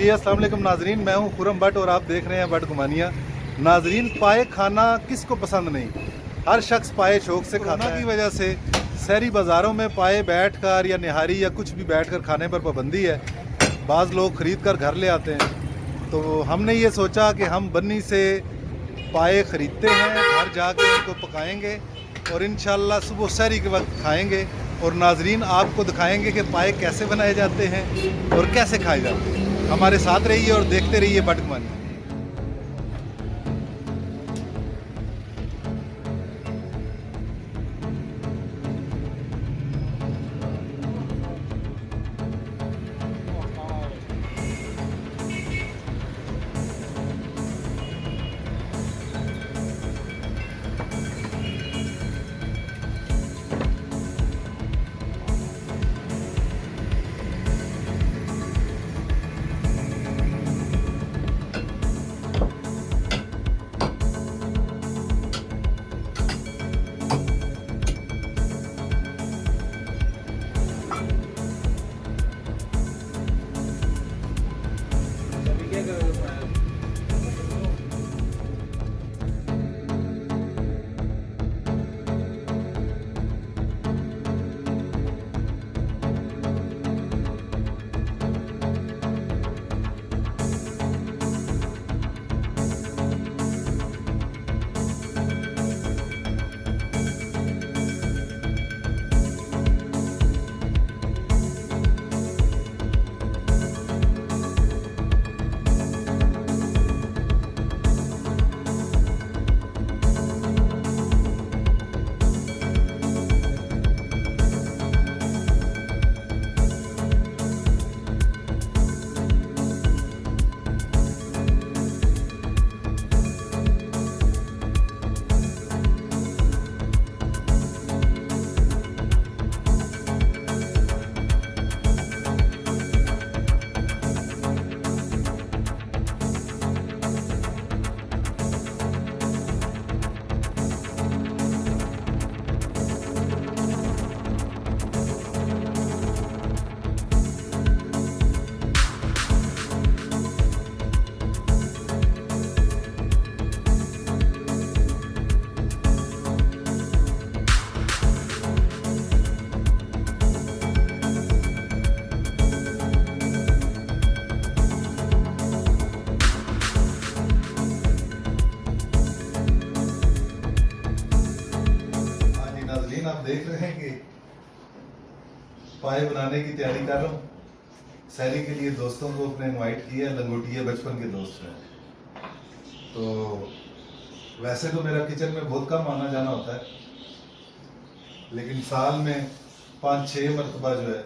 जी अस्सलाम वालेकुम नाजरीन, मैं हूं खुरम भट्ट और आप देख रहे हैं भट्ट घुमानिया। नाजरीन, पाए खाना किसको पसंद नहीं, हर शख्स पाए शौक से खाता है। की वजह से शहरी बाज़ारों में पाए बैठकर या निहारी या कुछ भी बैठकर खाने पर पाबंदी है। बाज़ लोग ख़रीद कर घर ले आते हैं, तो हमने ये सोचा कि हम बन्नी से पाए ख़रीदते हैं, घर जाकर उनको पकाएंगे और इंशाल्लाह सुबह शहरी के वक्त खाएंगे और नाजरीन आपको दिखाएंगे कि पाए कैसे बनाए जाते हैं और कैसे खाए जाते हैं। हमारे साथ रहिए और देखते रहिए भट्ट घुमानिया। आप देख रहे हैं कि पाए बनाने की तैयारी कर रहा हूँ। सहरी के लिए दोस्तों को अपने इनवाइट किया, लंगोटिया बचपन के दोस्त हैं। तो वैसे तो मेरा किचन में बहुत कम आना जाना होता है, लेकिन साल में 5-6 मरतबा जो है,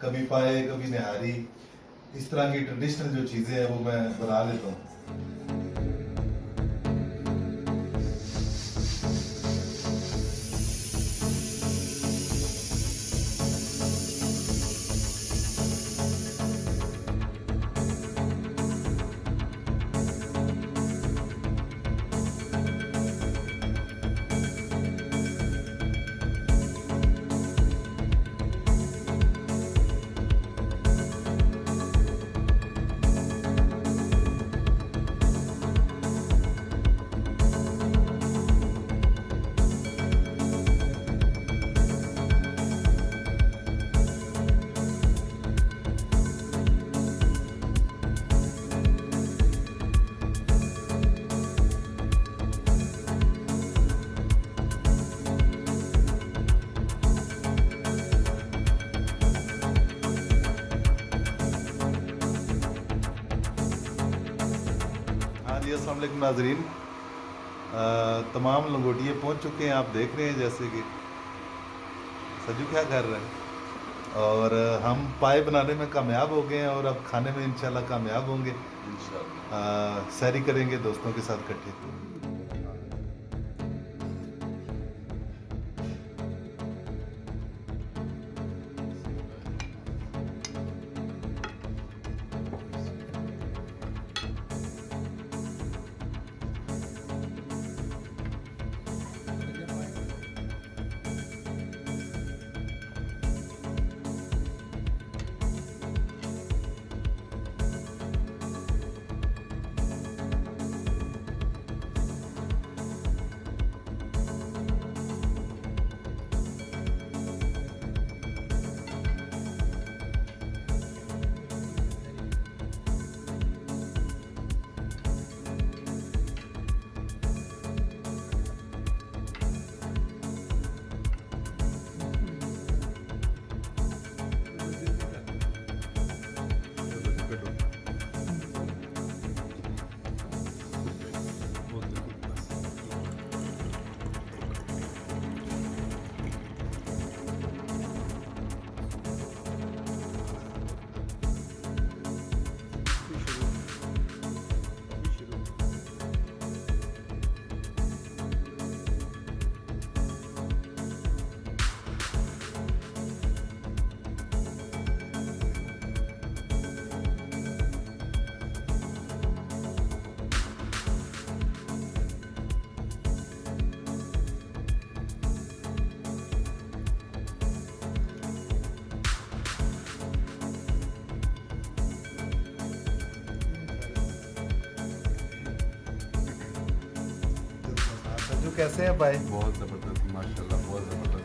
कभी पाए कभी निहारी, इस तरह की ट्रेडिशनल जो चीज़ें हैं वो मैं बना लेता हूँ। जी अस्सलाम वालेकुम नाजरीन, तमाम लंगोटिए पहुंच चुके हैं। आप देख रहे हैं जैसे कि सजू क्या कर रहे हैं और हम पाए बनाने में कामयाब हो गए हैं और अब खाने में इंशाल्लाह कामयाब होंगे। सैरी करेंगे दोस्तों के साथ इकट्ठे। जो कैसे हैं पाए? बहुत ज़बरदस्त माशाल्लाह, बहुत ज़बरदस्त।